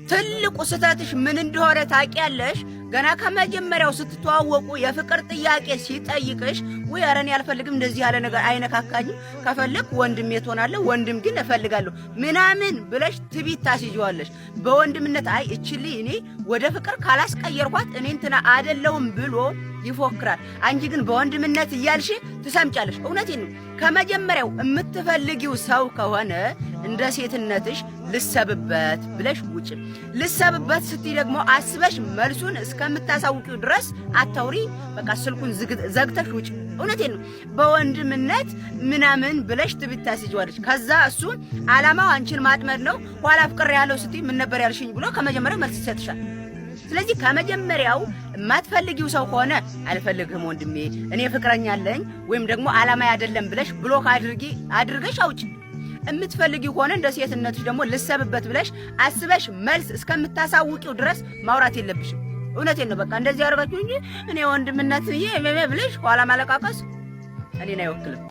ትልቁ ስተትሽ ምን እንደሆነ ታውቂያለሽ? ገና ከመጀመሪያው ስትተዋወቁ የፍቅር ጥያቄ ሲጠይቅሽ ወይ ኧረ እኔ አልፈልግም እንደዚህ ያለ ነገር አይነካካኝም፣ ከፈለክ ወንድሜ ትሆናለህ፣ ወንድም ግን እፈልጋለሁ ምናምን ብለሽ ትቢት ታስይዋለሽ። በወንድምነት አይ እችሊ እኔ ወደ ፍቅር ካላስቀየርኳት እኔ እንትና አይደለሁም ብሎ ይፎክራል። አንቺ ግን በወንድምነት እያልሽ ትሰምጫለሽ። እውነቴን ነው። ከመጀመሪያው የምትፈልጊው ሰው ከሆነ እንደ ሴትነትሽ ልሰብበት ብለሽ ውጭ። ልሰብበት ስትይ ደግሞ አስበሽ መልሱን እስከምታሳውቂው ድረስ አታውሪ። በቃ ስልኩን ዘግተሽ ውጭ። እውነቴን ነው። በወንድምነት ምናምን ብለሽ ትቢት ታስይዋለሽ። ከዛ እሱ ዓላማው አንቺን ማጥመድ ነው። ኋላ ፍቅር ያለው ስትይ ምን ነበር ያልሽኝ ብሎ ከመጀመሪያው መልስ ይሰጥሻል። ስለዚህ ከመጀመሪያው የማትፈልጊው ሰው ከሆነ አልፈልግህም ወንድሜ እኔ ፍቅረኛ አለኝ ወይም ደግሞ ዓላማ አይደለም ብለሽ ብሎክ አድርገሽ አውጪ። የምትፈልጊው ከሆነ እንደ ሴትነትሽ ደግሞ ልሰብበት ብለሽ አስበሽ መልስ እስከምታሳውቂው ድረስ ማውራት የለብሽም። እውነቴን ነው። በቃ እንደዚህ ያደርጋችሁ እንጂ እኔ ወንድምነት ብዬ ብለሽ ኋላ ማለቃቀስ እኔን አይወክልም።